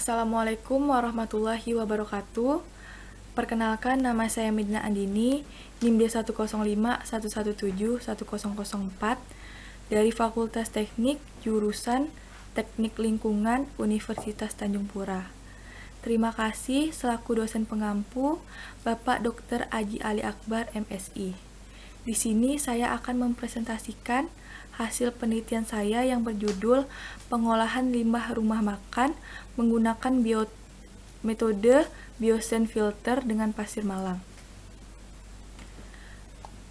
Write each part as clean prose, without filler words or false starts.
Assalamualaikum warahmatullahi wabarakatuh. Perkenalkan, nama saya Midna Andini, NIM D10511710004 dari Fakultas Teknik jurusan Teknik Lingkungan Universitas Tanjung Pura. Terima kasih selaku dosen pengampu Bapak Dr. Aji Ali Akbar MSI. Di sini saya akan mempresentasikan hasil penelitian saya yang berjudul pengolahan limbah rumah makan menggunakan metode biosand filter dengan pasir malang.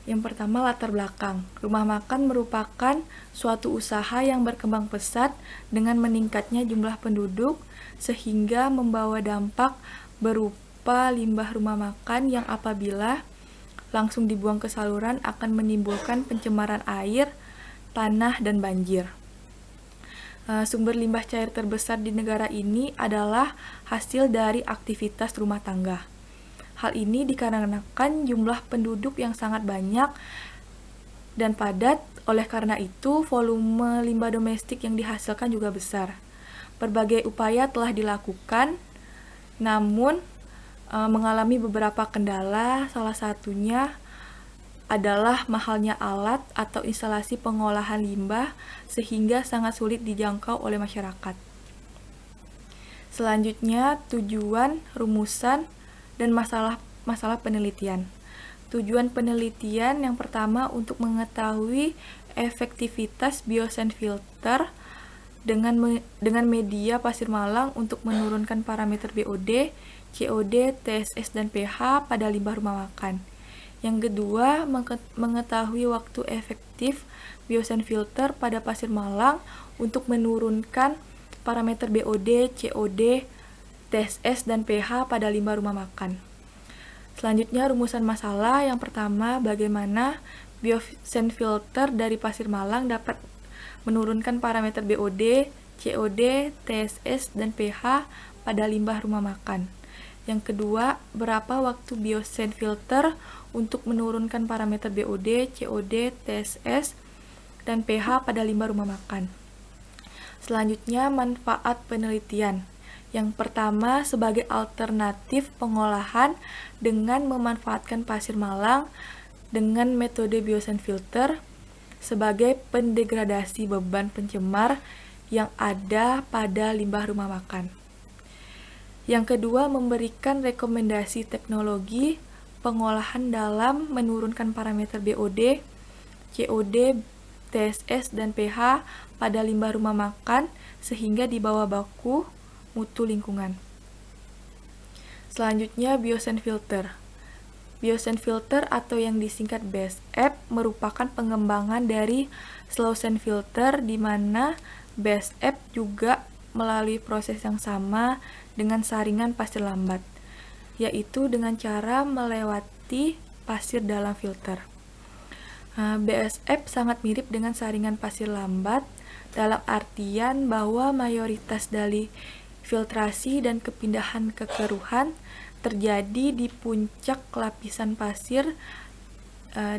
Yang pertama, latar belakang. Rumah makan merupakan suatu usaha yang berkembang pesat dengan meningkatnya jumlah penduduk sehingga membawa dampak berupa limbah rumah makan yang apabila langsung dibuang ke saluran akan menimbulkan pencemaran air, tanah, dan banjir. Sumber limbah cair terbesar di negara ini adalah hasil dari aktivitas rumah tangga. Hal ini dikarenakan jumlah penduduk yang sangat banyak dan padat, oleh karena itu volume limbah domestik yang dihasilkan juga besar. Berbagai upaya telah dilakukan, namun mengalami beberapa kendala, salah satunya adalah mahalnya alat atau instalasi pengolahan limbah sehingga sangat sulit dijangkau oleh masyarakat. Selanjutnya, tujuan, rumusan, dan masalah penelitian. Tujuan penelitian yang pertama untuk mengetahui efektivitas biosand filter dengan media pasir malang untuk menurunkan parameter BOD, COD, TSS, dan pH pada limbah rumah makan. Yang kedua, mengetahui waktu efektif biosand filter pada pasir malang untuk menurunkan parameter BOD, COD, TSS, dan pH pada limbah rumah makan. Selanjutnya, rumusan masalah. Yang pertama, bagaimana biosand filter dari pasir malang dapat menurunkan parameter BOD, COD, TSS, dan pH pada limbah rumah makan. Yang kedua, berapa waktu biosand filter untuk menurunkan parameter BOD, COD, TSS, dan pH pada limbah rumah makan. Selanjutnya, manfaat penelitian. Yang pertama, sebagai alternatif pengolahan dengan memanfaatkan pasir malang dengan metode biosand filter sebagai pendegradasi beban pencemar yang ada pada limbah rumah makan. Yang kedua, memberikan rekomendasi teknologi pengolahan dalam menurunkan parameter BOD, COD, TSS, dan pH pada limbah rumah makan sehingga di bawah baku mutu lingkungan. Selanjutnya, biosand filter. Biosand filter atau yang disingkat BASF merupakan pengembangan dari slow sand filter di mana BASF juga melalui proses yang sama dengan saringan pasir lambat, yaitu dengan cara melewati pasir dalam filter. BASF sangat mirip dengan saringan pasir lambat dalam artian bahwa mayoritas dari filtrasi dan kepindahan kekeruhan terjadi di puncak lapisan pasir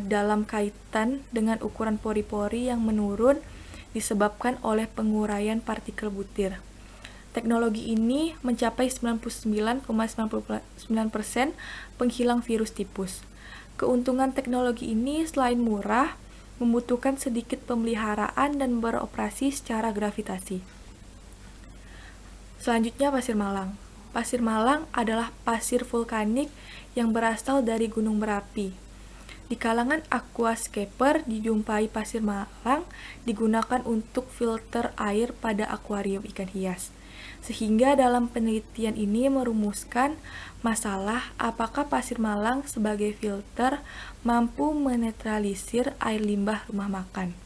dalam kaitan dengan ukuran pori-pori yang menurun disebabkan oleh penguraian partikel butir. Teknologi ini mencapai 99,99% penghilang virus tipus. Keuntungan teknologi ini selain murah, membutuhkan sedikit pemeliharaan dan beroperasi secara gravitasi. Selanjutnya, pasir malang. Pasir malang adalah pasir vulkanik yang berasal dari gunung berapi. Di kalangan aquascaper dijumpai pasir malang digunakan untuk filter air pada akuarium ikan hias. Sehingga dalam penelitian ini merumuskan masalah apakah pasir malang sebagai filter mampu menetralisir air limbah rumah makan.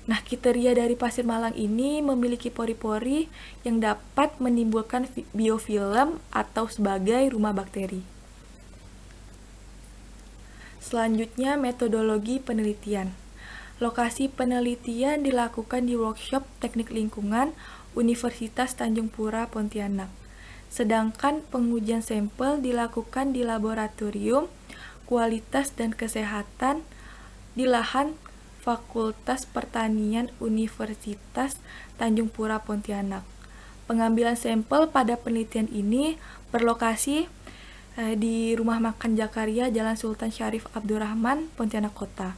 Nah, kriteria dari pasir malang ini memiliki pori-pori yang dapat menimbulkan biofilm atau sebagai rumah bakteri. Selanjutnya, metodologi penelitian. Lokasi penelitian dilakukan di workshop Teknik Lingkungan Universitas Tanjung Pura, Pontianak. Sedangkan pengujian sampel dilakukan di Laboratorium Kualitas dan Kesehatan di lahan Fakultas Pertanian Universitas Tanjung Pura, Pontianak. Pengambilan sampel pada penelitian ini berlokasi di Rumah Makan Jakaria, Jalan Sultan Syarif Abdurrahman, Pontianak Kota.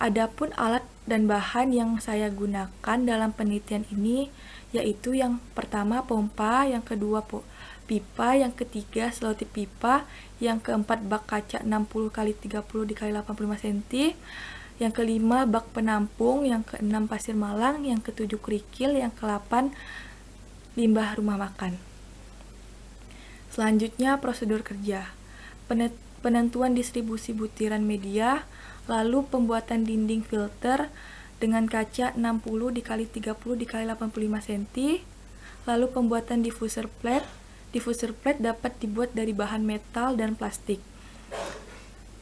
Adapun alat dan bahan yang saya gunakan dalam penelitian ini yaitu yang pertama pompa, yang kedua pipa, yang ketiga selotip pipa, yang keempat bak kaca 60 x 30 x 85 cm, yang kelima bak penampung, yang keenam pasir malang, yang ketujuh kerikil, yang ke-8 limbah rumah makan. Selanjutnya prosedur kerja. Penentuan distribusi butiran media, lalu pembuatan dinding filter dengan kaca 60 x 30 x 85 cm, lalu pembuatan diffuser plate. Diffuser plate dapat dibuat dari bahan metal dan plastik.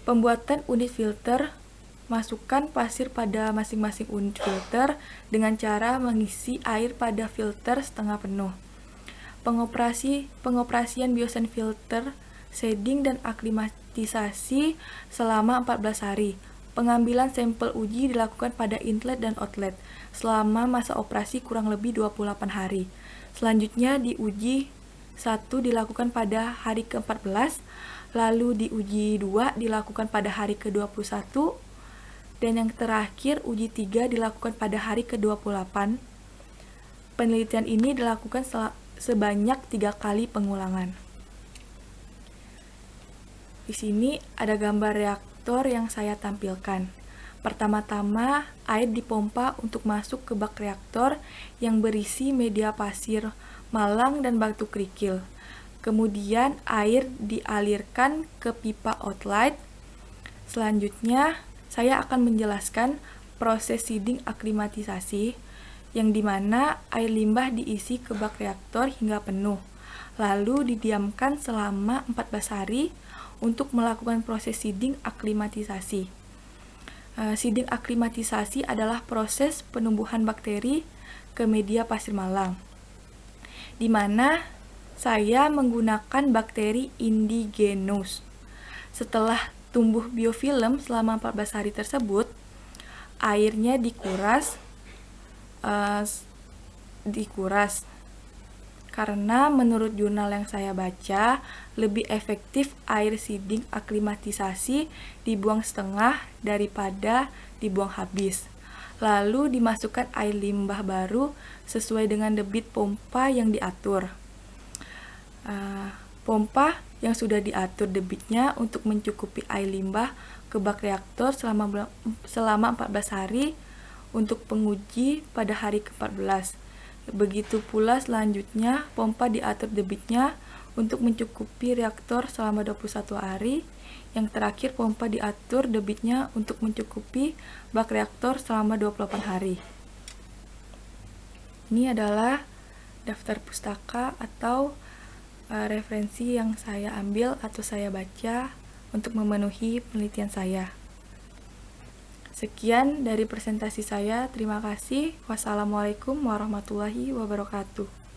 Pembuatan unit filter, masukkan pasir pada masing-masing unit filter dengan cara mengisi air pada filter setengah penuh. Pengoperasian biosen filter, shading dan aklimatisasi selama 14 hari. Pengambilan sampel uji dilakukan pada inlet dan outlet selama masa operasi kurang lebih 28 hari. Selanjutnya diuji 1 dilakukan pada hari ke-14, lalu diuji 2 dilakukan pada hari ke-21, dan yang terakhir uji 3 dilakukan pada hari ke-28. Penelitian ini dilakukan sebanyak 3 kali pengulangan. Di sini ada gambar reaktor yang saya tampilkan. Pertama-tama, air dipompa untuk masuk ke bak reaktor yang berisi media pasir malang dan batu kerikil. Kemudian air dialirkan ke pipa outlet. Selanjutnya, saya akan menjelaskan proses seeding aklimatisasi, yang dimana air limbah diisi ke bak reaktor hingga penuh, lalu didiamkan selama 14 hari untuk melakukan proses seeding aklimatisasi. Seeding aklimatisasi adalah proses penumbuhan bakteri ke media pasir malang, di mana saya menggunakan bakteri indigenous. Setelah tumbuh biofilm selama 14 hari tersebut, airnya dikuras karena menurut jurnal yang saya baca, lebih efektif air seeding aklimatisasi dibuang setengah daripada dibuang habis. Lalu dimasukkan air limbah baru sesuai dengan debit pompa yang diatur. Pompa yang sudah diatur debitnya untuk mencukupi air limbah ke bak reaktor selama 14 hari untuk penguji pada hari ke-14. Begitu pula selanjutnya, pompa diatur debitnya untuk mencukupi reaktor selama 21 hari. Yang terakhir, pompa diatur debitnya untuk mencukupi bak reaktor selama 28 hari. Ini adalah daftar pustaka atau referensi yang saya ambil atau saya baca untuk memenuhi penelitian saya. Sekian dari presentasi saya. Terima kasih. Wassalamualaikum warahmatullahi wabarakatuh.